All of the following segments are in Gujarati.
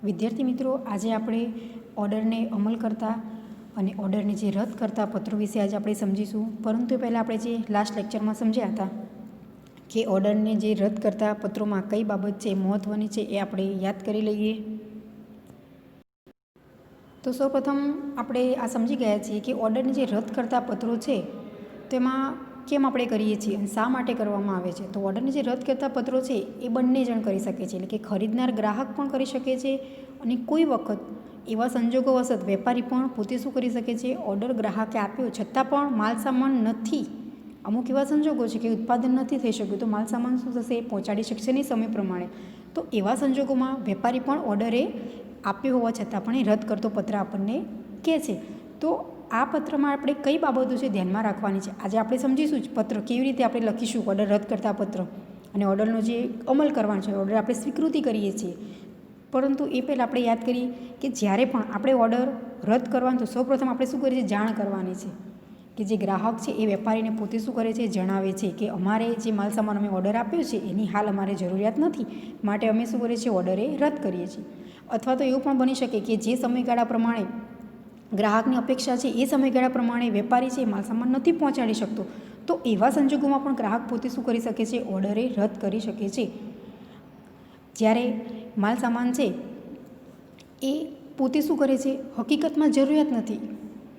વિદ્યાર્થી મિત્રો, આજે આપણે ઓર્ડરને અમલ કરતા અને ઓર્ડરને જે રદ કરતા પત્રો વિશે આજે આપણે સમજીશું. પરંતુ પહેલાં આપણે જે લાસ્ટ લેક્ચરમાં સમજ્યા હતા કે ઓર્ડરને જે રદ કરતા પત્રોમાં કઈ બાબત છે મહત્ત્વની છે એ આપણે યાદ કરી લઈએ. તો સૌપ્રથમ આપણે આ સમજી ગયા છીએ કે ઓર્ડરને જે રદ કરતા પત્રો છે તેમાં કેમ આપણે કરીએ છીએ અને શા માટે કરવામાં આવે છે. તો ઓર્ડરને જે રદ કરતા પત્રો છે એ બંને જણ કરી શકે છે, એટલે કે ખરીદનાર ગ્રાહક પણ કરી શકે છે અને કોઈ વખત એવા સંજોગોવશત વેપારી પણ પોતે શું કરી શકે છે, ઓર્ડર ગ્રાહકે આપ્યો છતાં પણ માલ સામાન નથી, અમુક એવા સંજોગો છે કે ઉત્પાદન નથી થઈ શક્યું, તો માલ સામાન શું થશે, પહોંચાડી શકશે નહીં સમય પ્રમાણે. તો એવા સંજોગોમાં વેપારી પણ ઓર્ડરે આપ્યો હોવા છતાં પણ એ રદ કરતો પત્ર આપણને કહે છે. તો આ પત્રમાં આપણે કઈ બાબતો છે ધ્યાનમાં રાખવાની છે આજે આપણે સમજીશું જ. પત્ર કેવી રીતે આપણે લખીશું, ઓર્ડર રદ કરતા પત્ર, અને ઓર્ડરનો જે અમલ કરવાનો છે, ઓર્ડર આપણે સ્વીકૃતિ કરીએ છીએ. પરંતુ એ પહેલાં આપણે યાદ કરીએ કે જ્યારે પણ આપણે ઓર્ડર રદ કરવાનો તો સૌપ્રથમ આપણે શું કરીએ છીએ, જાણ કરવાની છે. કે જે ગ્રાહક છે એ વેપારીને પોતે શું કરે છે, જણાવે છે કે અમારે જે માલ સામાન અમે ઓર્ડર આપ્યો છે એની હાલ અમારે જરૂરિયાત નથી, માટે અમે શું કરીએ છીએ, ઓર્ડર એ રદ કરીએ છીએ. અથવા તો એવું પણ બની શકે કે જે સમયગાળા પ્રમાણે ગ્રાહકની અપેક્ષા છે એ સમયગાળા પ્રમાણે વેપારી છે માલ સામાન નથી પહોંચાડી શકતો, તો એવા સંજોગોમાં પણ ગ્રાહક પોતે શું કરી શકે છે, ઓર્ડર એ રદ કરી શકે છે. જ્યારે માલ સામાન છે એ પોતે શું કરે છે, હકીકતમાં જરૂરિયાત નથી,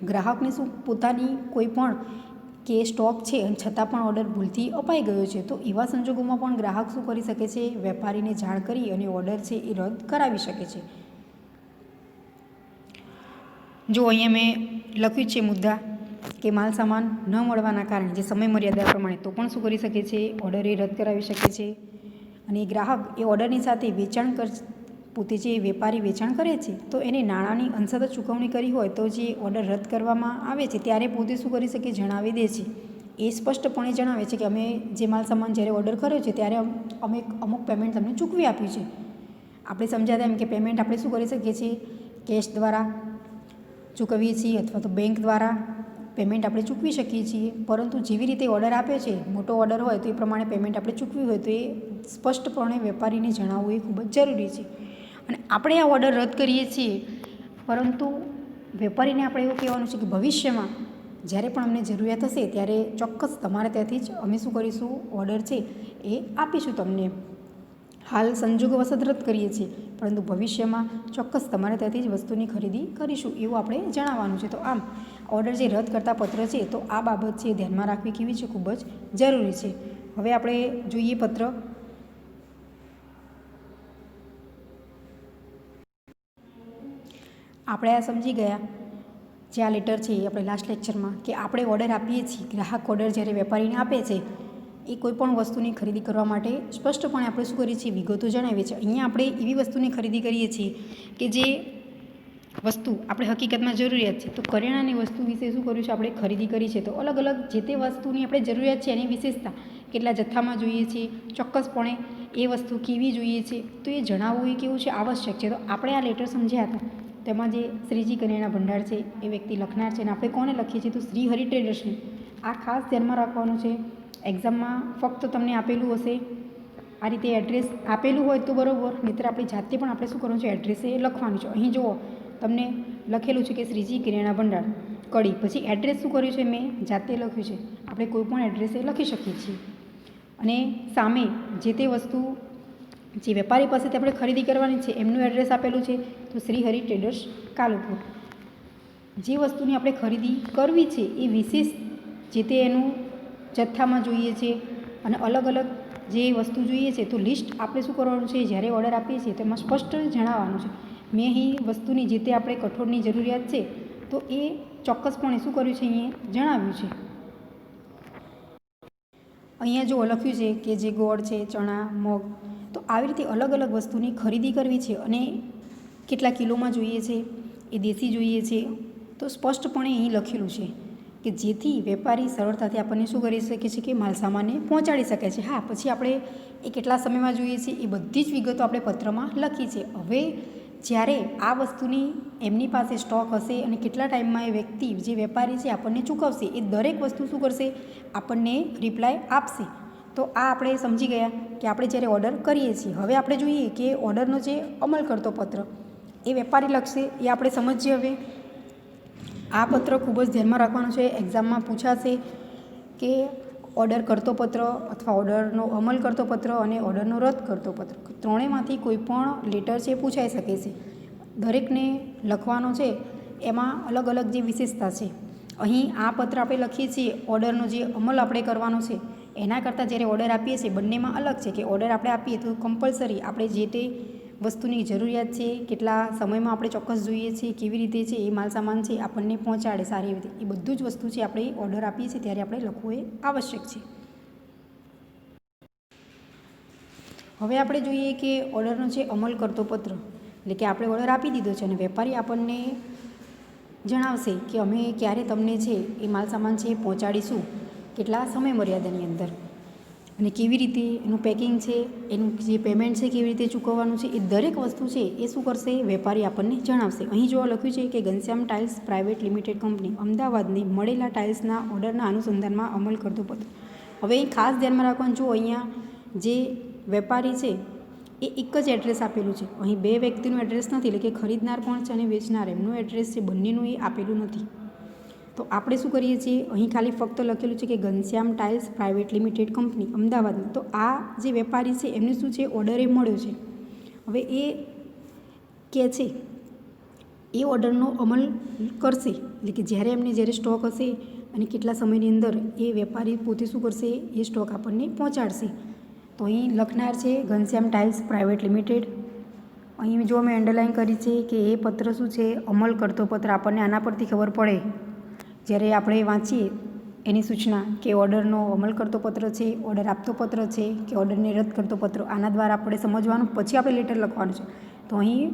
ગ્રાહકને શું પોતાની કોઈ પણ કે સ્ટોક છે છતાં પણ ઓર્ડર ભૂલથી અપાઈ ગયો છે, તો એવા સંજોગોમાં પણ ગ્રાહક શું કરી શકે છે, વેપારીને જાણ કરી અને ઓર્ડર છે એ રદ કરાવી શકે છે. જો અહીંયા મેં લખ્યું છે મુદ્દા કે માલ સામાન ન મળવાના કારણે જે સમય મર્યાદા પ્રમાણે તો પણ શું કરી શકે છે, ઓર્ડર એ રદ કરાવી શકે છે. અને ગ્રાહક એ ઓર્ડરની સાથે વેચાણ પોતે જે વેપારી વેચાણ કરે છે તો એને નાણાંની અંશત ચૂકવણી કરી હોય તો જે ઓર્ડર રદ કરવામાં આવે છે ત્યારે પોતે શું કરી શકે, જણાવી દે છે. એ સ્પષ્ટપણે જણાવે છે કે અમે જે માલ સામાન જ્યારે ઓર્ડર કર્યો છે ત્યારે અમે અમુક પેમેન્ટ તમને ચૂકવી આપ્યું છે. આપણે સમજાતા એમ કે પેમેન્ટ આપણે શું કરી શકીએ છીએ, કેશ દ્વારા ચૂકવીએ છીએ અથવા તો બેંક દ્વારા પેમેન્ટ આપણે ચૂકવી શકીએ છીએ. પરંતુ જેવી રીતે ઓર્ડર આપ્યો છે, મોટો ઓર્ડર હોય તો એ પ્રમાણે પેમેન્ટ આપણે ચૂકવી હોય તો એ સ્પષ્ટપણે વેપારીને જણાવવું એ ખૂબ જ જરૂરી છે. અને આપણે આ ઓર્ડર રદ કરીએ છીએ, પરંતુ વેપારીને આપણે એવું કહેવાનું છે કે ભવિષ્યમાં જ્યારે પણ અમને જરૂરિયાત હશે ત્યારે ચોક્કસ તમારે ત્યાંથી જ અમે શું કરીશું, ઓર્ડર છે એ આપીશું તમને. હાલ સંજોગોવશત રદ કરીએ છીએ, પરંતુ ભવિષ્યમાં ચોક્કસ તમારે ત્યાંથી જ વસ્તુની ખરીદી કરીશું એવું આપણે જણાવવાનું છે. તો આમ ઓર્ડર જે રદ કરતા પત્ર છે તો આ બાબત છે ધ્યાનમાં રાખવી કેવી છે, ખૂબ જ જરૂરી છે. હવે આપણે જોઈએ પત્ર. આપણે આ સમજી ગયા જે આ લેટર છે એ આપણે લાસ્ટ લેક્ચરમાં કે આપણે ઓર્ડર આપીએ છીએ, ગ્રાહક ઓર્ડર જ્યારે વેપારીને આપે છે એ કોઈપણ વસ્તુની ખરીદી કરવા માટે સ્પષ્ટપણે આપણે શું કરીએ છીએ, વિગતો જણાવીએ છીએ. અહીંયા આપણે એવી વસ્તુની ખરીદી કરીએ છીએ કે જે વસ્તુ આપણે હકીકતમાં જરૂરિયાત છે. તો કરિયાણાની વસ્તુ વિશે શું કર્યું છે, આપણે ખરીદી કરી છે. તો અલગ અલગ જે તે વસ્તુની આપણે જરૂરિયાત છે એની વિશેષતા, કેટલા જથ્થામાં જોઈએ છે, ચોક્કસપણે એ વસ્તુ કેવી જોઈએ છે, તો એ જણાવવું એ કેવું છે, આવશ્યક છે. તો આપણે આ લેટર સમજ્યા હતા તેમાં જે શ્રીજી કરિયાણા ભંડાર છે એ વ્યક્તિ લખનાર છે અને આપણે કોને લખીએ છીએ, તો શ્રી હરિ ટ્રેડર્સને. આ ખાસ ધ્યાનમાં રાખવાનું છે. એક્ઝામમાં ફક્ત તમને આપેલું હશે આ રીતે એડ્રેસ આપેલું હોય તો બરાબર, નહીંતર આપણી જાતે પણ આપણે શું કરવાનું છે, એડ્રેસ એ લખવાનું છે. અહીં જુઓ તમને લખેલું છે કે શ્રીજી કરિયાણા ભંડાર કડી, પછી એડ્રેસ શું કર્યું છે, મેં જાતે લખ્યું છે. આપણે કોઈ પણ એડ્રેસ એ લખી શકીએ છીએ. અને સામે જે તે વસ્તુ જે વેપારી પાસેથી આપણે ખરીદી કરવાની છે એમનું એડ્રેસ આપેલું છે, તો શ્રી હરિ ટ્રેડર્સ કાલુપુર. જે વસ્તુની આપણે ખરીદી કરવી છે એ વિશેષ જે તે એનું જથ્થામાં જોઈએ છે અને અલગ અલગ જે વસ્તુ જોઈએ છે તો લિસ્ટ આપણે શું કરવાનું છે, જ્યારે ઓર્ડર આપીએ છીએ તેમાં સ્પષ્ટ જણાવવાનું છે. મેં અહીં વસ્તુની જે તે આપણે કઠોળની જરૂરિયાત છે તો એ ચોક્કસપણે શું કર્યું છે, અહીંયા જણાવ્યું છે. અહીંયા જો લખ્યું છે કે જે ગોળ છે, ચણા, મગ, તો આવી રીતે અલગ અલગ વસ્તુની ખરીદી કરવી છે અને કેટલા કિલોમાં જોઈએ છે, એ દેશી જોઈએ છે, તો સ્પષ્ટપણે અહીં લખેલું છે કે જેથી વેપારી સરળતાથી આપણને શું કરી શકે છે કે માલ સામાનને પહોંચાડી શકે છે. હા, પછી આપણે એ કેટલા સમયમાં જોઈએ છે એ બધી જ વિગતો આપણે પત્રમાં લખી છે. હવે જ્યારે આ વસ્તુની એમની પાસે સ્ટોક હશે અને કેટલા ટાઈમમાં એ વ્યક્તિ જે વેપારી છે આપણને ચૂકવશે, એ દરેક વસ્તુ શું કરશે, આપણને રિપ્લાય આપશે. તો આ આપણે સમજી ગયા કે આપણે જ્યારે ઓર્ડર કરીએ છીએ. હવે આપણે જોઈએ કે ઓર્ડરનો જે અમલ કરતો પત્ર, એ વેપારી લખશે એ આપણે સમજીએ. હવે આ પત્ર ખૂબ જ ધ્યાનમાં રાખવાનું છે. એક્ઝામમાં પૂછાશે કે ઓર્ડર કરતો પત્ર અથવા ઓર્ડરનો અમલ કરતો પત્ર અને ઓર્ડરનો રદ કરતો પત્ર, ત્રણેયમાંથી કોઈ પણ લેટર છે પૂછાઈ શકે છે. દરેકને લખવાનો છે એમાં અલગ અલગ જે વિશેષતા છે. અહીં આ પત્ર આપણે લખીએ છીએ, ઓર્ડરનો જે અમલ આપણે કરવાનો છે એના કરતાં જ્યારે ઓર્ડર આપીએ છીએ બંનેમાં અલગ છે કે ઓર્ડર આપણે આપીએ તો કમ્પલસરી આપણે જે તે વસ્તુની જરૂરિયાત છે, કેટલા સમયમાં આપણે ચોક્કસ જોઈએ છીએ, કેવી રીતે છે એ માલ સામાન છે આપણને પહોંચાડે સારી રીતે, એ બધું જ વસ્તુ છે આપણે ઓર્ડર આપીએ છીએ ત્યારે આપણે લખવું એ આવશ્યક છે. હવે આપણે જોઈએ કે ઓર્ડરનો જે અમલ કરતો પત્ર, એટલે કે આપણે ઓર્ડર આપી દીધો છે અને વેપારી આપણને જણાવશે કે અમે ક્યારે તમને છે એ માલ સામાન છે પહોંચાડીશું, કેટલા સમય મર્યાદાની અંદર, અને કેવી રીતે એનું પેકિંગ છે, એનું જે પેમેન્ટ છે કેવી રીતે ચૂકવવાનું છે, એ દરેક વસ્તુ છે એ શું કરશે, વેપારી આપણને જણાવશે. અહીં જોવા લખ્યું છે કે Ghanshyam tiles private limited company અમદાવાદને મળેલા ટાઇલ્સના ઓર્ડરના અનુસંધાનમાં અમલ કરતો પત્ર. હવે અહીં ખાસ ધ્યાનમાં રાખવાનું, જો અહીંયા જે વેપારી છે એ એક જ એડ્રેસ આપેલું છે. અહીં બે વ્યક્તિનું એડ્રેસ નથી, એટલે કે ખરીદનાર પણ છે અને વેચનાર એમનું એડ્રેસ છે, બંનેનું એ આપેલું નથી. તો આપણે શું કરીએ છીએ, અહીં ખાલી ફક્ત લખેલું છે કે Ghanshyam tiles private limited company અમદાવાદની. તો આ જે વેપારી છે એમને શું છે, ઓર્ડર એ મળ્યો છે. હવે એ કહે છે એ ઓર્ડરનો અમલ કરશે, એટલે કે જ્યારે સ્ટોક હશે અને કેટલા સમયની અંદર એ વેપારી પોતે શું કરશે, એ સ્ટોક આપણને પહોંચાડશે. તો અહીં લખનાર છે ઘનશ્યામ ટાઇલ્સ પ્રાઇવેટ લિમિટેડ. અહીં જો મેં અંડરલાઇન કરી છે કે એ પત્ર શું છે, અમલ કરતો પત્ર. આપણને આના પરથી ખબર પડે જ્યારે આપણે વાંચીએ એની સૂચના કે ઓર્ડરનો અમલ કરતો પત્ર છે, ઓર્ડર આપતો પત્ર છે કે ઓર્ડરને રદ કરતો પત્ર, આના દ્વારા આપણે સમજવાનું, પછી આપણે લેટર લખવાનું છે. તો અહીં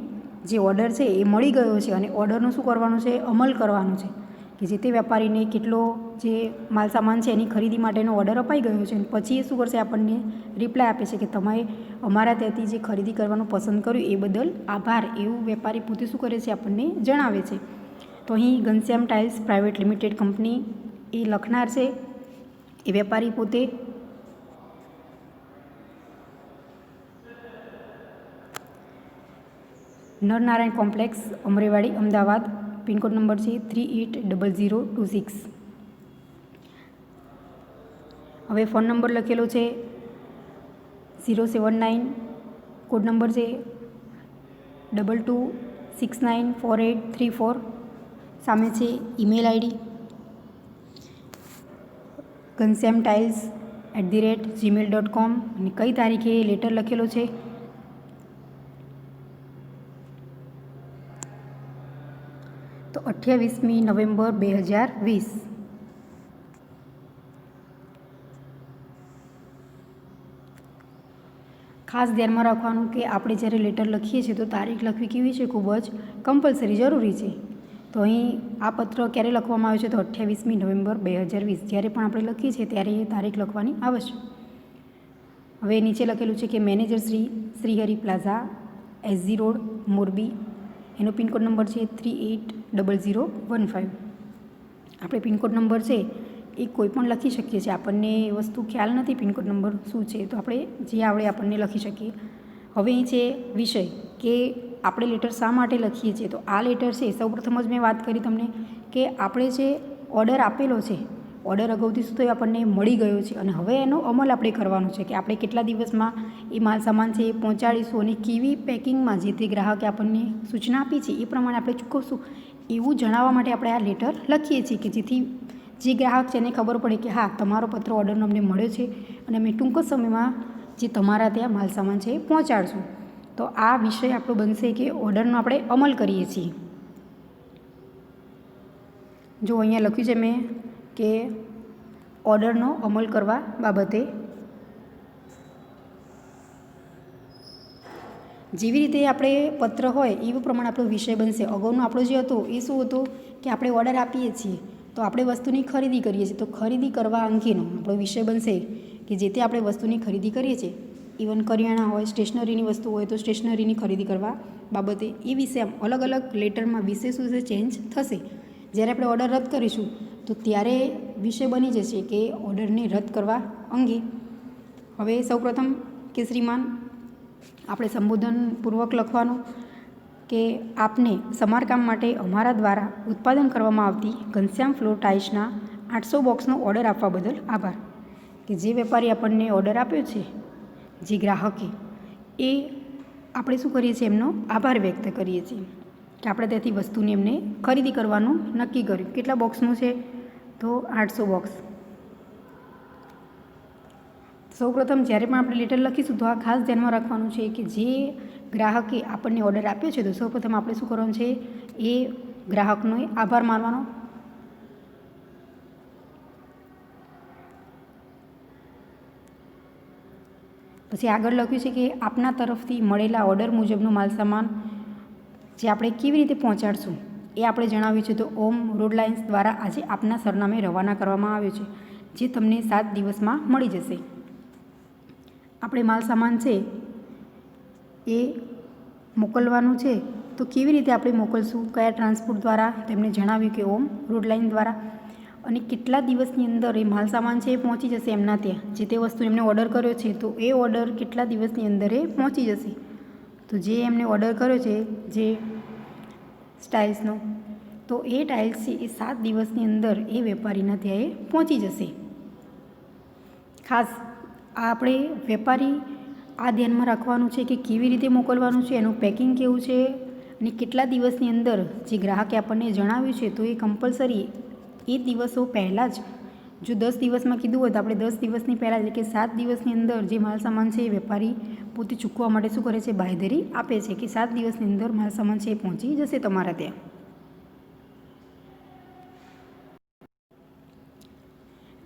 જે ઓર્ડર છે એ મળી ગયો છે અને ઓર્ડરનું શું કરવાનું છે, અમલ કરવાનું છે, કે જે તે વેપારીને કેટલો જે માલ સામાન છે એની ખરીદી માટેનો ઓર્ડર અપાઈ ગયો છે. અને પછી એ શું કરશે, આપણને રિપ્લાય આપે છે કે તમે અમારા ત્યાંથી જે ખરીદી કરવાનું પસંદ કર્યું એ બદલ આભાર, એવું વેપારી પોતે શું કરે છે, આપણને જણાવે છે. તો અહીં Ghanshyam tiles private limited company એ લખનાર છે એ વેપારી પોતે Narnarayan complex, Amraiwadi, Ahmedabad. Pincode number છે 380026. હવે ફોન નંબર લખેલો છે 079, કોડ નંબર છે 22694834. સામે છે ઈમેલ આઈડી ghanshyamtiles@gmail.com. અને કઈ તારીખે લેટર લખેલો છે, તો 28મી નવેમ્બર 2020. ખાસ ધ્યાનમાં રાખવાનું કે આપણે જ્યારે લેટર લખીએ છીએ તો તારીખ લખવી કેવી છે, ખૂબ જ કમ્પલસરી જરૂરી છે. તો અહીં આ પત્ર ક્યારે લખવામાં આવ્યો છે, તો 28મી નવેમ્બર 2020. જ્યારે પણ આપણે લખીએ છીએ ત્યારે એ તારીખ લખવાની આવશ્યક. હવે નીચે લખેલું છે કે manager Shrihari plaza, SG road, Morbi. એનો પિનકોડ નંબર છે 380015. આપણે પિનકોડ નંબર છે એ કોઈ પણ લખી શકીએ છીએ, આપણને એ વસ્તુ ખ્યાલ નથી પિનકોડ નંબર શું છે, તો આપણે જે આવડે આપણને લખી શકીએ. હવે અહીં છે વિષય, કે આપણે લેટર શા માટે લખીએ છીએ. તો આ લેટર છે, સૌપ્રથમ જ મેં વાત કરી તમને કે આપણે જે ઓર્ડર આપેલો છે, ઓર્ડર અગાઉથી શું થયું, આપણને મળી ગયો છે અને હવે એનો અમલ આપણે કરવાનો છે, કે આપણે કેટલા દિવસમાં એ માલ સામાન છે એ પહોંચાડીશું અને કેવી પેકિંગમાં જે તે ગ્રાહકે આપણને સૂચના આપી છે એ પ્રમાણે આપણે ચૂકવશું, એવું જણાવવા માટે આપણે આ લેટર લખીએ છીએ, કે જેથી જે ગ્રાહક છે એને ખબર પડે કે હા, તમારો પત્ર ઓર્ડરનો અમને મળ્યો છે અને અમે ટૂંક જ સમયમાં જે તમારા ત્યાં માલ સામાન છે એ પહોંચાડશું. તો આ વિષય આપણો બનશે કે ઓર્ડરનો આપણે અમલ કરીએ છીએ. જો અહીંયા લખ્યું છે મેં કે ઓર્ડરનો અમલ કરવા બાબતે જેવી રીતે આપણે પત્ર હોય એવું પ્રમાણે આપણો વિષય બનશે. અગાઉનો આપણો જે હતો એ શું હતો કે આપણે ઓર્ડર આપીએ છીએ તો આપણે વસ્તુની ખરીદી કરીએ છીએ, તો ખરીદી કરવા અંગેનો આપણો વિષય બનશે કે જે તે આપણે વસ્તુની ખરીદી કરીએ છીએ. ઇવન કરિયાણા હોય, સ્ટેશનરીની વસ્તુ હોય તો સ્ટેશનરીની ખરીદી કરવા બાબતે એ વિશે આમ અલગ અલગ લેટરમાં વિષય શું છે, ચેન્જ થશે. જ્યારે આપણે ઓર્ડર રદ કરીશું તો ત્યારે વિષય બની જશે કે ઓર્ડરને રદ કરવા અંગે. હવે સૌપ્રથમ કે શ્રીમાન આપણે સંબોધનપૂર્વક લખવાનું, કે આપને સમારકામ માટે અમારા દ્વારા ઉત્પાદન કરવામાં આવતી ઘનશ્યામ ફ્લોર ટાઇલ્સના 800 બોક્સનો ઓર્ડર આપવા બદલ આભાર. કે જે વેપારી આપણને ઓર્ડર આપ્યો છે, જે ગ્રાહકે, એ આપણે શું કરીએ છીએ, એમનો આભાર વ્યક્ત કરીએ છીએ કે આપણે ત્યાંથી વસ્તુની એમને ખરીદી કરવાનું નક્કી કર્યું. કેટલા બોક્સનું છે? તો 800 બોક્સ. સૌપ્રથમ જ્યારે પણ આપણે લેટર લખીશું તો આ ખાસ ધ્યાનમાં રાખવાનું છે કે જે ગ્રાહકે આપણને ઓર્ડર આપ્યો છે, તો સૌપ્રથમ આપણે શું કરવાનું છે, એ ગ્રાહકનો આભાર માનવાનો. પછી આગળ લખ્યું છે કે આપના તરફથી મળેલા ઓર્ડર મુજબનો માલસામાન જે આપણે કેવી રીતે પહોંચાડશું એ આપણે જણાવ્યું છે. તો ઓમ રોડ લાઇન્સ દ્વારા આજે આપના સરનામે રવાના કરવામાં આવ્યો છે, જે તમને 7 દિવસમાં મળી જશે. આપણે માલસામાન છે એ મોકલવાનું છે, તો કેવી રીતે આપણે મોકલશું, કયા ટ્રાન્સપોર્ટ દ્વારા, તેમને જણાવ્યું કે ઓમ રોડ લાઇન દ્વારા. અને કેટલા દિવસની અંદર એ માલસામાન છે એ પહોંચી જશે એમના ત્યાં, જે તે વસ્તુ એમને ઓર્ડર કર્યો છે, તો એ ઓર્ડર કેટલા દિવસની અંદર એ પહોંચી જશે. તો જે એમને ઓર્ડર કર્યો છે જે ટાઇલ્સનો, તો એ ટાઇલ્સ છે એ 7 દિવસની અંદર એ વેપારીના ત્યાં એ પહોંચી જશે. ખાસ આપણે વેપારી આ ધ્યાનમાં રાખવાનું છે કે કેવી રીતે મોકલવાનું છે, એનું પેકિંગ કેવું છે અને કેટલા દિવસની અંદર જે ગ્રાહકે આપણને જણાવ્યું છે, તો એ કમ્પલસરી એ દિવસો પહેલાં જ, જો 10 દિવસમાં કીધું હોય તો આપણે 10 દિવસની પહેલાં, એટલે કે 7 દિવસની અંદર જે માલસામાન છે એ વેપારી પોતે ચૂકવવા માટે શું કરે છે, બાંયધરી આપે છે કે 7 દિવસની અંદર માલસામાન છે એ પહોંચી જશે તમારા ત્યાં.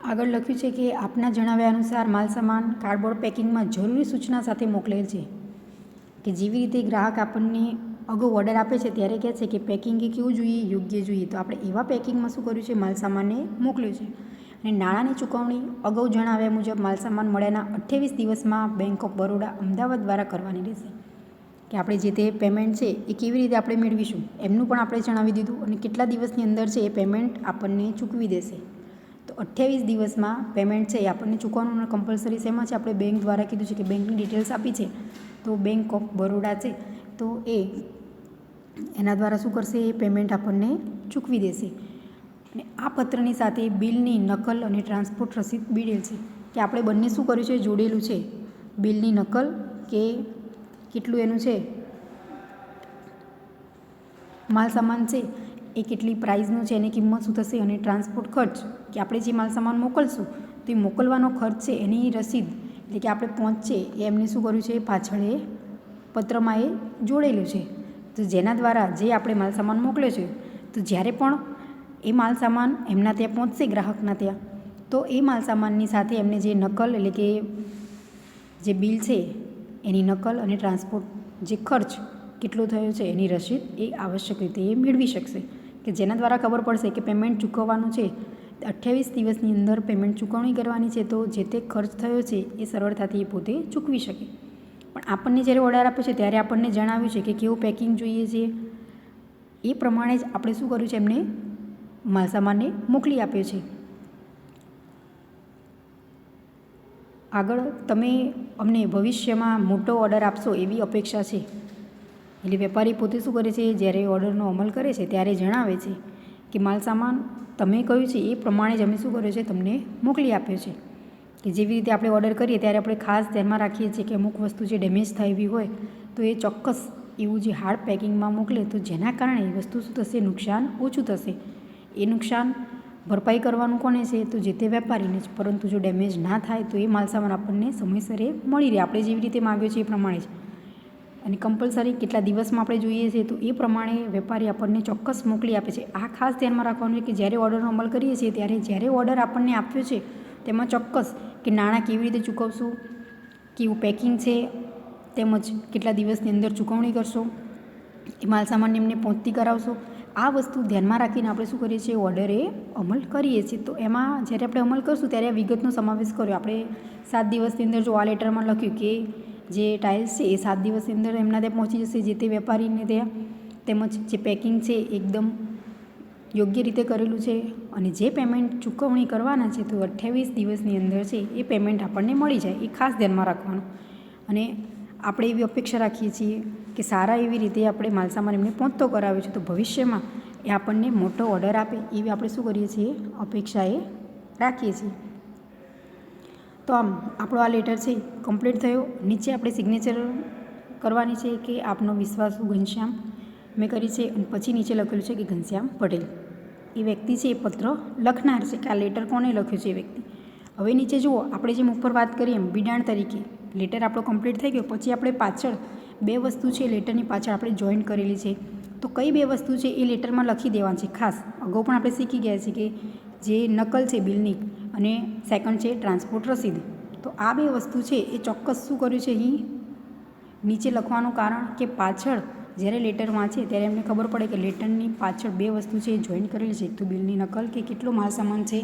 આગળ લખ્યું છે કે આપના જણાવ્યા અનુસાર માલસામાન કાર્ડબોર્ડ પેકિંગમાં જરૂરી સૂચના સાથે મોકલેલ છે. કે જેવી રીતે ગ્રાહક આપણને અગાઉ ઓર્ડર આપે છે ત્યારે કહે છે કે પેકિંગ એ કેવું જોઈએ, યોગ્ય જોઈએ, તો આપણે એવા પેકિંગમાં શું કર્યું છે, માલસામાનને મોકલ્યું છે. અને નાણાંની ચૂકવણી અગાઉ જણાવ્યા મુજબ માલસામાન મળ્યાના 28 દિવસમાં બેંક ઓફ બરોડા અમદાવાદ દ્વારા કરવાની રહેશે. કે આપણે જે તે પેમેન્ટ છે એ કેવી રીતે આપણે મેળવીશું એમનું પણ આપણે જણાવી દીધું, અને કેટલા દિવસની અંદર છે એ પેમેન્ટ આપણને ચૂકવી દેશે. તો 28 દિવસમાં પેમેન્ટ છે એ આપણને ચૂકવવાનું કમ્પલસરી શેમાં છે, આપણે બેંક દ્વારા કીધું છે કે બેંકની ડિટેલ્સ આપી છે, તો બેંક ઓફ બરોડા છે, તો એના દ્વારા શું કરશે, એ પેમેન્ટ આપણને ચૂકવી દેશે. અને આ પત્રની સાથે બિલની નકલ અને ટ્રાન્સપોર્ટ રસીદ બીડેલ છે. કે આપણે બંને શું કર્યું છે, જોડેલું છે. બિલની નકલ કે કેટલું એનું છે માલસામાન છે એ કેટલી પ્રાઇઝનું છે, એની કિંમત શું થશે, અને ટ્રાન્સપોર્ટ ખર્ચ કે આપણે જે માલસામાન મોકલશું તો એ મોકલવાનો ખર્ચ છે એની રસીદ, એટલે કે આપણે પહોંચશે એ એમને શું કર્યું છે, પાછળ એ પત્રમાં એ જોડેલું છે. તો જેના દ્વારા જે આપણે માલસામાન મોકલ્યો છે, તો જ્યારે પણ એ માલસામાન એમના ત્યાં પહોંચશે, ગ્રાહકના ત્યાં, તો એ માલસામાનની સાથે એમને જે નકલ, એટલે કે જે બિલ છે એની નકલ અને ટ્રાન્સપોર્ટ જે ખર્ચ કેટલો થયો છે એની રસીદ એ આવશ્યક રીતે એ મેળવી શકશે. કે જેના દ્વારા ખબર પડશે કે પેમેન્ટ ચૂકવવાનું છે, 28 દિવસની અંદર પેમેન્ટ ચૂકવણી કરવાની છે, તો જે તે ખર્ચ થયો છે એ સરળતાથી એ પોતે ચૂકવી શકે. પણ આપણને જ્યારે ઓર્ડર આપ્યો છે ત્યારે આપણને જણાવ્યું છે કે કેવું પેકિંગ જોઈએ છે, એ પ્રમાણે જ આપણે શું કર્યું છે, એમને માલસામાનને મોકલી આપ્યો છે. આગળ તમે અમને ભવિષ્યમાં મોટો ઓર્ડર આપશો એવી અપેક્ષા છે. એટલે વેપારી પોતે શું કરે છે, જ્યારે ઓર્ડરનો અમલ કરે છે ત્યારે જણાવે છે કે માલસામાન તમે કહ્યું છે એ પ્રમાણે જ અમે શું કર્યું છે, તમને મોકલી આપ્યો છે. કે જેવી રીતે આપણે ઓર્ડર કરીએ ત્યારે આપણે ખાસ ધ્યાનમાં રાખીએ છીએ કે અમુક વસ્તુ જે ડેમેજ થયેલી હોય તો એ ચોક્કસ એવું જે હાર્ડ પેકિંગમાં મોકલે, તો જેના કારણે એ વસ્તુ શું થશે, નુકસાન ઓછું થશે. એ નુકસાન ભરપાઈ કરવાનું કોને છે, તો જે તે વેપારીને જ. પરંતુ જો ડેમેજ ના થાય તો એ માલસામાન આપણને સમયસર મળી રહે, આપણે જેવી રીતે માગ્યો છે એ પ્રમાણે જ. અને કમ્પલસરી કેટલા દિવસમાં આપણે જોઈએ છે, તો એ પ્રમાણે વેપારી આપણને ચોક્કસ મોકલી આપે છે. આ ખાસ ધ્યાનમાં રાખવાનું છે કે જ્યારે ઓર્ડરનો અમલ કરીએ છીએ ત્યારે જ્યારે ઓર્ડર આપણને આપ્યો છે તેમાં ચોક્કસ કે નાણાં કેવી રીતે ચૂકવશું, કેવું પેકિંગ છે, તેમજ કેટલા દિવસની અંદર ચૂકવણી કરશો, એ માલસામાનને એમને પહોંચતી કરાવશો. આ વસ્તુ ધ્યાનમાં રાખીને આપણે શું કરીએ છીએ, ઓર્ડરે અમલ કરીએ છીએ. તો એમાં જ્યારે આપણે અમલ કરશું ત્યારે આ વિગતનો સમાવેશ કર્યો. આપણે 7 દિવસની અંદર જો આ લેટરમાં લખ્યું કે જે ટાઇલ્સ છે એ 7 દિવસની અંદર એમના ત્યાં પહોંચી જશે, જે તે વેપારીને ત્યાં, તેમજ જે પેકિંગ છે એકદમ યોગ્ય રીતે કરેલું છે, અને જે પેમેન્ટ ચૂકવણી કરવાના છે તો 28 દિવસની અંદર છે એ પેમેન્ટ આપણને મળી જાય, એ ખાસ ધ્યાનમાં રાખવાનું. અને આપણે એવી અપેક્ષા રાખીએ છીએ કે સારા એવી રીતે આપણે માલસામાન એમને પહોંચતો કરાવ્યો છે, તો ભવિષ્યમાં એ આપણને મોટો ઓર્ડર આપે એવી આપણે શું કરીએ છીએ, અપેક્ષાએ રાખીએ છીએ. તો આમ આપણો આ લેટર છે કમ્પ્લીટ થયો. નીચે આપણે સિગ્નેચર કરવાની છે કે આપનો વિશ્વાસુ ઘનશ્યામ મેં કરી છે, અને પછી નીચે લખેલું છે કે ઘનશ્યામ પટેલ એ વ્યક્તિ છે, એ પત્ર લખનાર છે કે આ લેટર કોને લખ્યું છે એ વ્યક્તિ. હવે નીચે જુઓ, આપણે જેમ ઉપર વાત કરીએ એમ બિડાણ તરીકે લેટર આપણો કમ્પ્લીટ થઈ ગયો. પછી આપણે પાછળ બે વસ્તુ છે લેટરની પાછળ આપણે જોઈન કરેલી છે. તો કઈ બે વસ્તુ છે એ લેટરમાં લખી દેવાની છે ખાસ. અગાઉ પણ આપણે શીખી ગયા છીએ કે જે નકલ છે બિલની, અને સેકન્ડ છે ટ્રાન્સપોર્ટ રસીદ. તો આ બે વસ્તુ છે એ ચોક્કસ શું કર્યું છે અહીં નીચે લખવાનું કારણ કે પાછળ જ્યારે લેટર વાંચે ત્યારે એમને ખબર પડે કે લેટરની પાછળ બે વસ્તુ છે એ જોઈન કરેલી છે. એક તો બિલની નકલ કે કેટલો માલ સામાન છે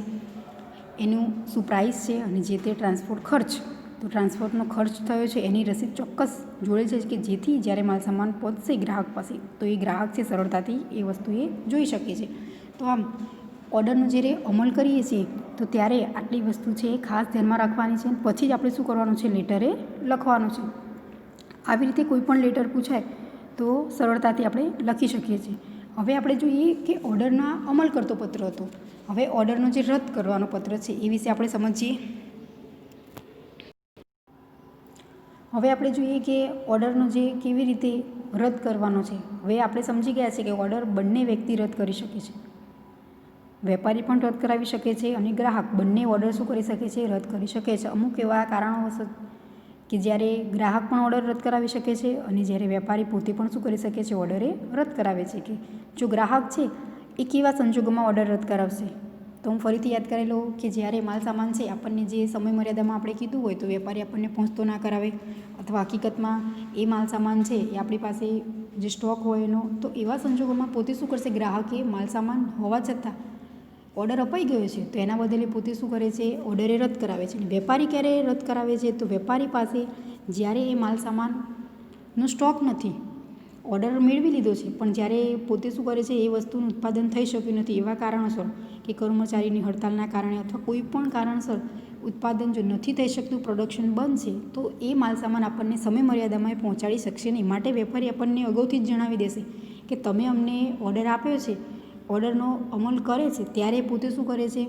એનું શું પ્રાઇસ છે, અને જે તે ટ્રાન્સપોર્ટ ખર્ચ, તો ટ્રાન્સપોર્ટનો ખર્ચ થયો છે એની રસીદ ચોક્કસ જોડે છે કે જેથી જ્યારે માલ સામાન પહોંચશે ગ્રાહક પાસે તો એ ગ્રાહક છે સરળતાથી એ વસ્તુ એ જોઈ શકે છે. તો આમ ઓર્ડરનો જ્યારે અમલ કરીએ છીએ તો ત્યારે આટલી વસ્તુ છે એ ખાસ ધ્યાનમાં રાખવાની છે. પછી જ આપણે શું કરવાનું છે, લેટરે લખવાનું છે. આવી રીતે કોઈ પણ લેટર પૂછાય તો સરળતાથી આપણે લખી શકીએ છીએ. હવે આપણે જોઈએ કે ઓર્ડરના અમલ કરતો પત્ર હતો. હવે ઓર્ડરનો જે રદ કરવાનો પત્ર છે એ વિશે આપણે સમજીએ. હવે આપણે જોઈએ કે ઓર્ડરનો જે કેવી રીતે રદ કરવાનો છે. હવે આપણે સમજી ગયા છે કે ઓર્ડર બંને વ્યક્તિ રદ કરી શકે છે, વેપારી પણ રદ કરાવી શકે છે અને ગ્રાહક બંને ઓર્ડર શું કરી શકે છે, રદ કરી શકે છે. અમુક એવા કારણોસર કે જ્યારે ગ્રાહક પણ ઓર્ડર રદ કરાવી શકે છે અને જ્યારે વેપારી પોતે પણ શું કરી શકે છે, ઓર્ડર એ રદ કરાવે છે. કે જો ગ્રાહક છે એ કેવા સંજોગોમાં ઓર્ડર રદ કરાવશે, તો હું ફરીથી યાદ કરી લઉં કે જ્યારે માલ સામાન છે આપણને જે સમય મર્યાદામાં આપણે કીધું હોય તો વેપારી આપણને પહોંચતો ના કરાવે, અથવા હકીકતમાં એ માલ સામાન છે એ આપણી પાસે જે સ્ટોક હોય એનો, તો એવા સંજોગોમાં પોતે શું કરશે, ગ્રાહકે માલ સામાન હોવા છતાં ઓર્ડર અપાઈ ગયો છે તો એના બદલે પોતે શું કરે છે, ઓર્ડરે રદ કરાવે છે. વેપારી ક્યારે રદ કરાવે છે, તો વેપારી પાસે જ્યારે એ માલ સામાનનો સ્ટોક નથી, ઓર્ડર મેળવી લીધો છે પણ જ્યારે પોતે શું કરે છે, એ વસ્તુનું ઉત્પાદન થઈ શક્યું નથી એવા કારણોસર કે કર્મચારીની હડતાલના કારણે અથવા કોઈ પણ કારણસર ઉત્પાદન જો નથી થઈ શકતું, પ્રોડક્શન બંધ છે, તો એ માલ સામાન આપણને સમય મર્યાદામાં પહોંચાડી શકશે નહીં. માટે વેપારી આપણને અગાઉથી જ જણાવી દેશે કે તમે અમને ઓર્ડર આપ્યો છે, ઓર્ડરનો અમલ કરે છે ત્યારે પોતે શું કરે છે,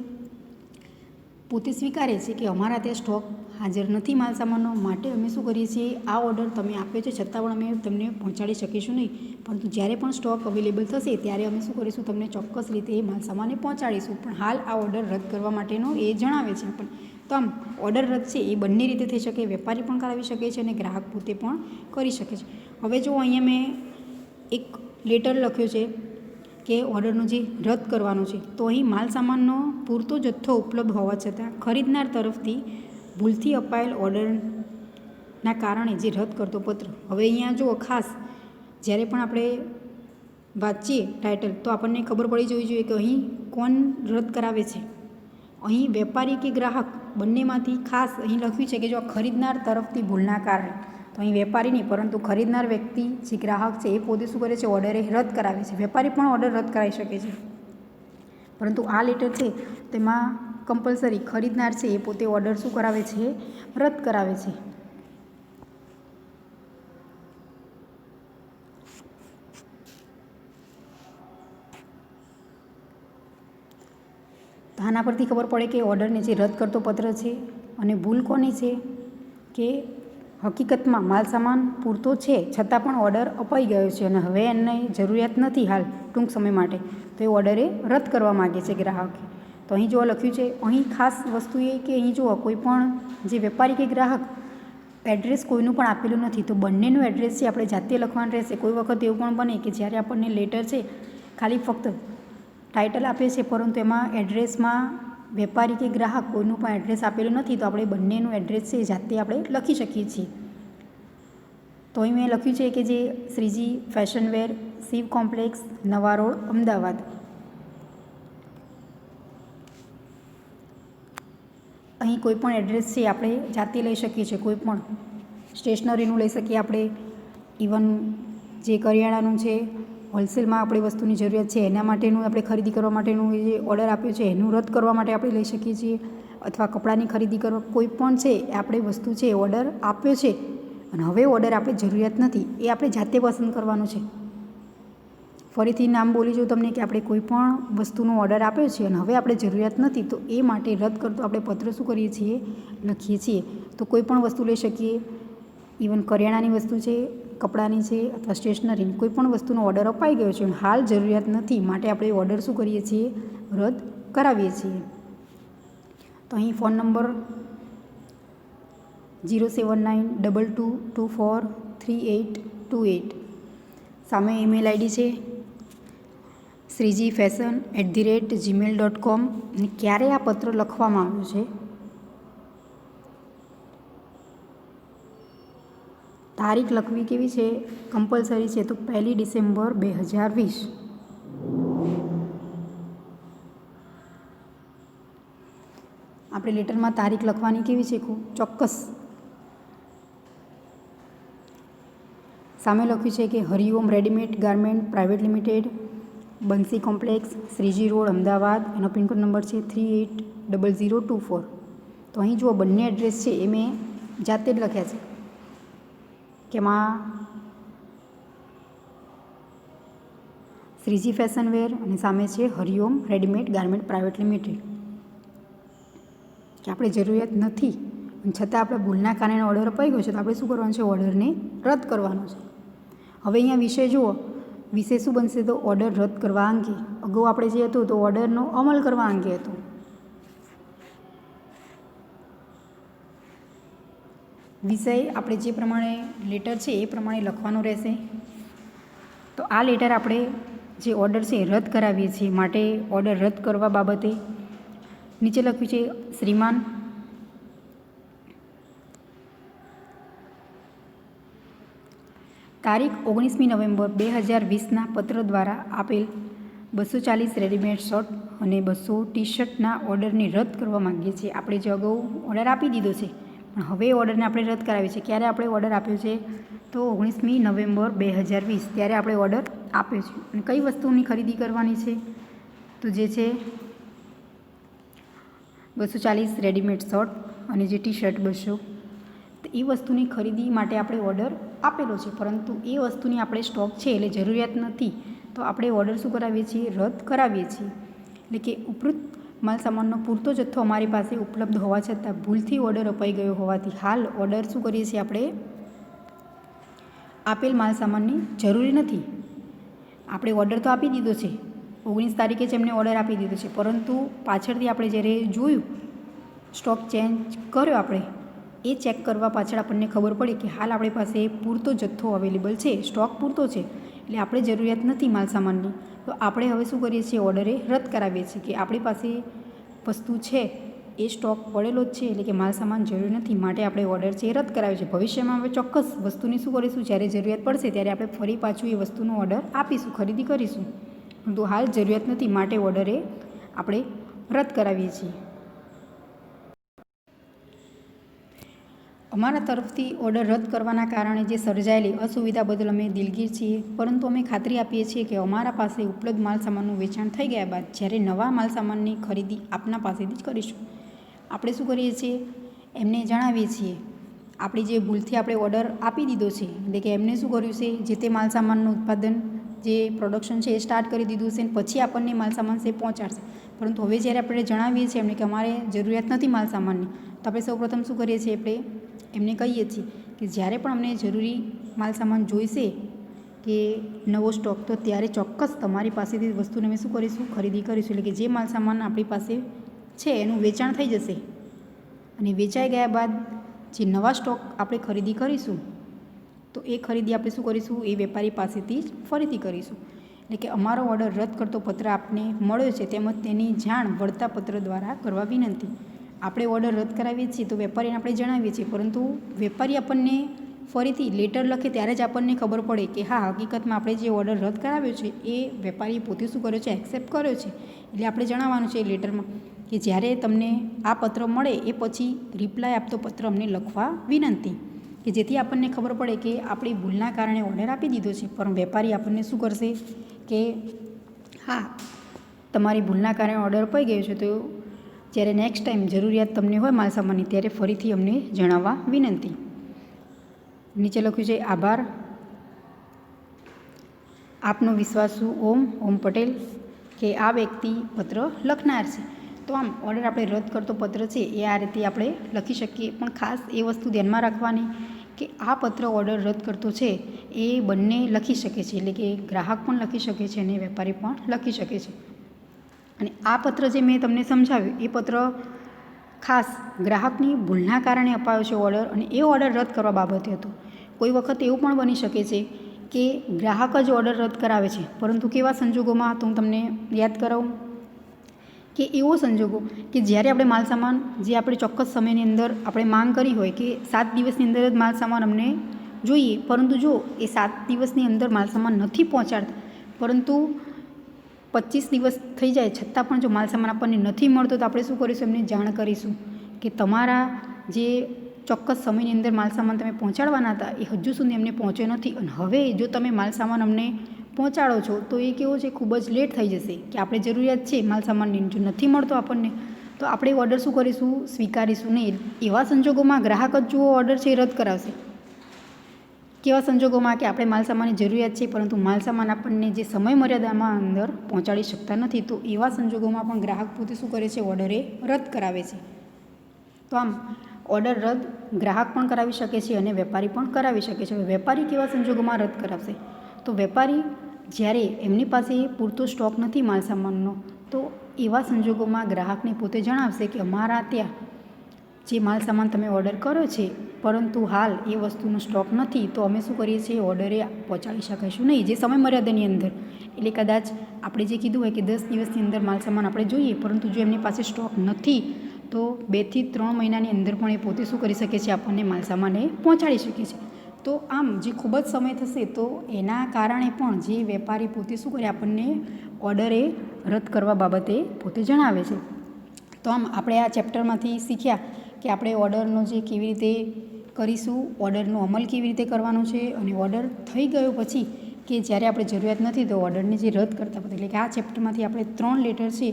પોતે સ્વીકારે છે કે અમારા ત્યાં સ્ટોક હાજર નથી માલ સામાનનો, માટે અમે શું કરીએ છીએ, આ ઓર્ડર તમે આપ્યો છે છતાં પણ અમે તમને પહોંચાડી શકીશું નહીં, પરંતુ જ્યારે પણ સ્ટોક અવેલેબલ થશે ત્યારે અમે શું કરીશું, તમને ચોક્કસ રીતે એ માલ સામાને પહોંચાડીશું. પણ હાલ આ ઓર્ડર રદ કરવા માટેનો એ જણાવે છે. પણ તો આમ ઓર્ડર રદ છે એ બંને રીતે થઈ શકે, વેપારી પણ કરાવી શકે છે અને ગ્રાહક પોતે પણ કરી શકે છે. હવે જો અહીંયા મેં એક લેટર લખ્યો છે કે ઓર્ડરનો જે રદ કરવાનો છે, તો અહીં માલ સામાનનો પૂરતો જથ્થો ઉપલબ્ધ હોવા છતાં ખરીદનાર તરફથી ભૂલથી અપાયેલ ઓર્ડરના કારણે જે રદ કરતો પત્ર. હવે અહીંયા જુઓ ખાસ જ્યારે પણ આપણે વાંચીએ ટાઇટલ તો આપણને ખબર પડી જવી જોઈએ કે અહીં કોણ રદ કરાવે છે. અહીં વેપારી કે ગ્રાહક બંનેમાંથી ખાસ અહીં લખ્યું છે કે જો ખરીદનાર તરફથી ભૂલના કારણે, તો અહીં વેપારી નહીં પરંતુ ખરીદનાર વ્યક્તિ જે ગ્રાહક છે એ પોતે શું કરે છે, ઓર્ડર એ રદ કરાવે છે. વેપારી પણ ઓર્ડર રદ કરાવી શકે છે, પરંતુ આ લેટર છે તેમાં કમ્પલસરી ખરીદનાર છે એ પોતે ઓર્ડર શું કરાવે છે, રદ કરાવે છે. તો આના પરથી ખબર પડે કે ઓર્ડરને જે રદ કરતો પત્ર છે અને ભૂલ કોની છે કે હકીકતમાં માલ સામાન પૂરતો છે છતાં પણ ઓર્ડર અપાઈ ગયો છે અને હવે એને જરૂરિયાત નથી હાલ ટૂંક સમય માટે, તો એ ઓર્ડર એ રદ કરવા માગે છે ગ્રાહકે. તો અહીં જો લખ્યું છે, અહીં ખાસ વસ્તુ એ કે અહીં જુઓ કોઈ પણ જે વેપારી કે ગ્રાહક એડ્રેસ કોઈનું પણ આપેલું નથી, તો બંનેનું એડ્રેસ છે આપણે જાતે લખવાનું રહેશે. કોઈ વખત એવું પણ બને કે જ્યારે આપણને લેટર છે ખાલી ફક્ત ટાઇટલ આપે છે પરંતુ એમાં એડ્રેસમાં વેપારી કે ગ્રાહક કોઈનું પણ એડ્રેસ આપેલું નથી, તો આપણે બંનેનું એડ્રેસ છે જાતે આપણે લખી શકીએ છીએ. તો અહીં મેં લખ્યું છે કે જે શ્રીજી ફેશનવેર, શિવ કોમ્પ્લેક્સ, નવા રોડ, અમદાવાદ. અહીં કોઈ પણ એડ્રેસ છે આપણે જાતે લઈ શકીએ છીએ. કોઈ પણ સ્ટેશનરીનું લઈ શકીએ આપણે, ઇવન જે કરિયાણાનું છે, હોલસેલમાં આપણે વસ્તુની જરૂરિયાત છે એના માટેનું આપણે ખરીદી કરવા માટેનું જે ઓર્ડર આપ્યો છે એનું રદ કરવા માટે આપણે લઈ શકીએ છીએ, અથવા કપડાની ખરીદી કરવા કોઈ પણ છે આપણે વસ્તુ છે ઓર્ડર આપ્યો છે અને હવે ઓર્ડર આપણે જરૂરિયાત નથી એ આપણે જાતે પસંદ કરવાનો છે. ફરીથી નામ બોલી જો તમને કે આપણે કોઈ પણ વસ્તુનો ઓર્ડર આપ્યો છે અને હવે આપણે જરૂરિયાત નથી, તો એ માટે રદ કરતો આપણે પત્ર શું કરીએ છીએ? લખીએ છીએ. તો કોઈ પણ વસ્તુ લઈ શકીએ, ઇવન કરિયાણાની વસ્તુ છે, કપડાની છે અથવા સ્ટેશનરીની કોઈ પણ વસ્તુનો ઓર્ડર અપાઈ ગયો છે અને હાલ જરૂરિયાત નથી માટે આપણે ઓર્ડર શું કરીએ છીએ? રદ કરાવીએ છીએ. તો અહીં ફોન નંબર 07922243828, સામે ઈમેલ આઈડી છે srijifashion@gmail.com. અને ક્યારે આ પત્ર લખવામાં આવ્યું છે? તારીખ લખવી કેવી છે? કમ્પલસરી છે, તો 1 ડિસેમ્બર 2020. આપણે લેટરમાં તારીખ લખવાની કેવી છે? ખૂબ ચોક્કસ. સામે લખ્યું છે કે Hariom readymade garment private limited, Bansi complex, Shriji road, Ahmedabad. એનો પિનકોડ નંબર છે 380024. તો અહીં જુઓ બંને એડ્રેસ છે એ મેં જાતે જ લખ્યા છે કે એમાં શ્રીજી ફેશન વેર અને સામે છે Hariom readymade garment private limited. કે આપણે જરૂરિયાત નથી અને છતાં આપણે ભૂલના કારણે ઓર્ડર અપાઈ ગયો છે, તો આપણે શું કરવાનું છે? ઓર્ડરને રદ કરવાનો છે. હવે અહીંયા વિષય જુઓ, વિષય શું બનશે? તો ઓર્ડર રદ કરવા અંગે. અગાઉ આપણે જે હતું તો ઓર્ડરનો અમલ કરવા અંગે હતું. વિષય આપણે જે પ્રમાણે લેટર છે એ પ્રમાણે લખવાનો રહેશે. તો આ લેટર આપણે જે ઓર્ડર છે એ રદ કરાવીએ છીએ માટે ઓર્ડર રદ કરવા બાબતે નીચે લખ્યું છે શ્રીમાન તારીખ 19મી નવેમ્બર 2020ના પત્ર દ્વારા આપેલ 240 રેડીમેડ શર્ટ અને 200 ટી શર્ટના ઓર્ડરને રદ કરવા માગીએ છીએ. આપણે જે અગાઉ ઓર્ડર આપી દીધો છે પણ હવે ઓર્ડરને આપણે રદ કરાવીએ છીએ. ક્યારે આપણે ઓર્ડર આપ્યો છે? તો 19મી નવેમ્બર 2020 ત્યારે આપણે ઓર્ડર આપ્યો છે. અને કઈ વસ્તુની ખરીદી કરવાની છે? તો જે છે 240 રેડીમેડ શર્ટ અને જે ટી શર્ટ 200, તો એ વસ્તુની ખરીદી માટે આપણે ઓર્ડર આપેલો છે, પરંતુ એ વસ્તુની આપણે સ્ટોક છે એટલે જરૂરિયાત નથી, તો આપણે ઓર્ડર શું કરાવીએ છીએ? રદ કરાવીએ છીએ. એટલે કે ઉપરોક્ત માલ સામાનનો પૂરતો જથ્થો અમારી પાસે ઉપલબ્ધ હોવા છતાં ભૂલથી ઓર્ડર અપાઈ ગયો હોવાથી હાલ ઓર્ડર શું કરીએ છીએ? આપણે આપેલ માલ સામાનની જરૂરી નથી. આપણે ઓર્ડર તો આપી દીધો છે, 19 તારીખે જ એમને ઓર્ડર આપી દીધો છે, પરંતુ પાછળથી આપણે જ્યારે જોયું, સ્ટોક ચેન્જ કર્યો, આપણે એ ચેક કરવા પાછળ આપણને ખબર પડી કે હાલ આપણી પાસે પૂરતો જથ્થો અવેલેબલ છે, સ્ટોક પૂરતો છે, એટલે આપણે જરૂરિયાત નથી માલ સામાનની. તો આપણે હવે શું કરીએ છીએ? ઓર્ડરે રદ કરાવીએ છીએ કે આપણી પાસે વસ્તુ છે એ સ્ટોક પડેલો જ છે, એટલે કે માલ સામાન જરૂરી નથી માટે આપણે ઓર્ડર છે એ રદ કરાવીએ છીએ. ભવિષ્યમાં હવે ચોક્કસ વસ્તુની શું કરીશું? જ્યારે જરૂરિયાત પડશે ત્યારે આપણે ફરી પાછું એ વસ્તુનો ઓર્ડર આપીશું, ખરીદી કરીશું, પરંતુ હાલ જરૂરિયાત નથી માટે ઓર્ડરે આપણે રદ કરાવીએ છીએ. અમારા તરફથી ઓર્ડર રદ કરવાના કારણે જે સર્જાયેલી અસુવિધા બદલ અમે દિલગીર છીએ, પરંતુ અમે ખાતરી આપીએ છીએ કે અમારા પાસે ઉપલબ્ધ માલ સામાનનું વેચાણ થઈ ગયા બાદ જ્યારે નવા માલ સામાનની ખરીદી આપના પાસેથી જ કરીશું. આપણે શું કરીએ છીએ? એમને જણાવીએ છીએ આપણી જે ભૂલથી આપણે ઓર્ડર આપી દીધો છે, એટલે કે એમને શું કર્યું છે? જે તે માલ સામાનનું ઉત્પાદન જે પ્રોડક્શન છે એ સ્ટાર્ટ કરી દીધું છે અને પછી આપણને માલ સામાન છે પહોંચાડશે. પરંતુ હવે જ્યારે આપણે જણાવીએ છીએ એમને કે અમારે જરૂરિયાત નથી માલ સામાનની, તો આપણે સૌપ્રથમ શું કરીએ છીએ? આપણે એમને કહીએ છીએ કે જ્યારે પણ અમને જરૂરી માલ સામાન જોઈશે કે નવો સ્ટોક, તો ત્યારે ચોક્કસ તમારી પાસેથી વસ્તુને અમે શું કરીશું? ખરીદી કરીશું. એટલે કે જે માલ સામાન આપણી પાસે છે એનું વેચાણ થઈ જશે અને વેચાઈ ગયા બાદ જે નવા સ્ટોક આપણે ખરીદી કરીશું, તો એ ખરીદી આપણે શું કરીશું? એ વેપારી પાસેથી જ ફરીથી કરીશું. એટલે કે અમારો ઓર્ડર રદ કરતો પત્ર આપને મળ્યો છે તેમજ તેની જાણ વળતા પત્ર દ્વારા કરવા વિનંતી. આપણે ઓર્ડર રદ કરાવીએ છીએ તો વેપારીને આપણે જણાવીએ છીએ, પરંતુ વેપારી આપણને ફરીથી લેટર લખે ત્યારે જ આપણને ખબર પડે કે હા, હકીકતમાં આપણે જે ઓર્ડર રદ કરાવ્યો છે એ વેપારીએ પોતે શું કર્યો છે? એક્સેપ્ટ કર્યો છે. એટલે આપણે જણાવવાનું છે એ લેટરમાં કે જ્યારે તમને આ પત્ર મળે એ પછી રિપ્લાય આપતો પત્ર અમને લખવા વિનંતી, કે જેથી આપણને ખબર પડે કે આપણી ભૂલના કારણે ઓર્ડર આપી દીધો છે, પણ વેપારી આપણને શું કરશે? કે હા, તમારી ભૂલના કારણે ઓર્ડર અપાઈ ગયો છે, તો જ્યારે નેક્સ્ટ ટાઈમ જરૂરિયાત તમને હોય માલ સામાનની ત્યારે ફરીથી અમને જણાવવા વિનંતી. નીચે લખ્યું છે આભાર, આપનો વિશ્વાસુ ઓમ પટેલ, કે આ વ્યક્તિ પત્ર લખનાર છે. તો આમ ઓર્ડર આપણે રદ કરતો પત્ર છે એ આ રીતે આપણે લખી શકીએ. પણ ખાસ એ વસ્તુ ધ્યાનમાં રાખવાની કે આ પત્ર ઓર્ડર રદ કરતો છે એ બંને લખી શકે છે, એટલે કે ગ્રાહક પણ લખી શકે છે અને વેપારી પણ લખી શકે છે. અને આ પત્ર જે મેં તમને સમજાવ્યું એ પત્ર ખાસ ગ્રાહકની ભૂલના કારણે અપાયો છે ઓર્ડર, અને એ ઓર્ડર રદ કરવા બાબતે હતો. કોઈ વખત એવું પણ બની શકે છે કે ગ્રાહક જ ઓર્ડર રદ કરાવે છે, પરંતુ કેવા સંજોગોમાં, તો હું તમને યાદ કરાવું કે એવો સંજોગો કે જ્યારે આપણે માલસામાન જે આપણે ચોક્કસ સમયની અંદર આપણે માંગ કરી હોય કે 7 દિવસની અંદર જ માલસામાન અમને જોઈએ, પરંતુ જો એ 7 દિવસની અંદર માલસામાન નથી પહોંચાડતા, પરંતુ 25 દિવસ થઈ જાય છતાં પણ જો માલસામાન આપણને નથી મળતો, તો આપણે શું કરીશું? એમને જાણ કરીશું કે તમારા જે ચોક્કસ સમયની અંદર માલસામાન તમે પહોંચાડવાના હતા એ હજુ સુધી અમને પહોંચ્યો નથી, અને હવે જો તમે માલસામાન અમને પહોંચાડો છો તો એ કેવો છે, ખૂબ જ લેટ થઈ જશે, કે આપણે જરૂરિયાત છે માલસામાનની, જો નથી મળતો આપણને તો આપણે ઓર્ડર શું કરીશું? સ્વીકારીશું નહીં. એવા સંજોગોમાં ગ્રાહક જ જો ઓર્ડર છે એ રદ કરાવશે. કેવા સંજોગોમાં? કે આપણે માલસામાનની જરૂરિયાત છે પરંતુ માલસામાન આપણને જે સમય મર્યાદામાં અંદર પહોંચાડી શકતા નથી, તો એવા સંજોગોમાં પણ ગ્રાહક પોતે શું કરે છે? ઓર્ડર એ રદ કરાવે છે. તો આમ ઓર્ડર રદ ગ્રાહક પણ કરાવી શકે છે અને વેપારી પણ કરાવી શકે છે. વેપારી કેવા સંજોગોમાં રદ કરાવશે? તો વેપારી જ્યારે એમની પાસે પૂરતો સ્ટોક નથી માલસામાનનો, તો એવા સંજોગોમાં ગ્રાહકને પોતે જણાવશે કે અમારા ત્યાં જે માલસામાન તમે ઓર્ડર કર્યો છે પરંતુ હાલ એ વસ્તુનો સ્ટોક નથી, તો અમે શું કરીએ છીએ? ઓર્ડરે પહોંચાડી શકીશું નહીં જે સમય મર્યાદાની અંદર. એટલે કદાચ આપણે જે કીધું હોય કે 10 દિવસની અંદર માલસામાન આપણે જોઈએ, પરંતુ જો એમની પાસે સ્ટોક નથી તો 2 થી 3 મહિનાની અંદર પણ એ પોતે શું કરી શકે છે? આપણને માલસામાન એ પહોંચાડી શકે છે. તો આમ જે ખૂબ જ સમય થશે, તો એના કારણે પણ જે વેપારી પોતે શું કરે? આપણને ઓર્ડર એ રદ કરવા બાબતે પોતે જણાવે છે. તો આમ આપણે આ ચેપ્ટરમાંથી શીખ્યા કે આપણે ઓર્ડરનો જે કેવી રીતે કરીશું, ઓર્ડરનો અમલ કેવી રીતે કરવાનો છે, અને ઓર્ડર થઈ ગયો પછી કે જ્યારે આપણે જરૂરિયાત નથી તો ઓર્ડરને જે રદ કરતા પત્ર, એટલે કે આ ચેપ્ટરમાંથી આપણે 3 લેટર છે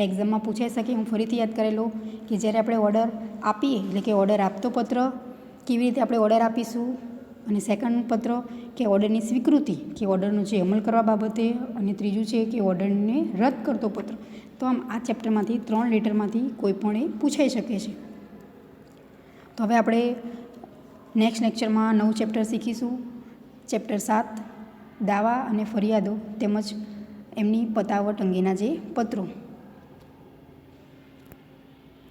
એક્ઝામમાં પૂછાઈ શકે. હું ફરીથી યાદ કરેલો કે જ્યારે આપણે ઓર્ડર આપીએ, એટલે કે ઓર્ડર આપતો પત્ર કેવી રીતે આપણે ઓર્ડર આપીશું, અને સેકન્ડ પત્ર કે ઓર્ડરની સ્વીકૃતિ કે ઓર્ડરનો જે અમલ કરવા બાબતે, અને ત્રીજું છે કે ઓર્ડરને રદ કરતો પત્ર. તો આમ આ ચેપ્ટરમાંથી 3 લેટરમાંથી કોઈ પણ એ પૂછાઈ શકે છે. તો હવે આપણે નેક્સ્ટ લેક્ચરમાં નવું ચેપ્ટર શીખીશું, ચેપ્ટર 7 દાવા અને ફરિયાદો તેમજ એમની પતાવટ અંગેના જે પત્રો.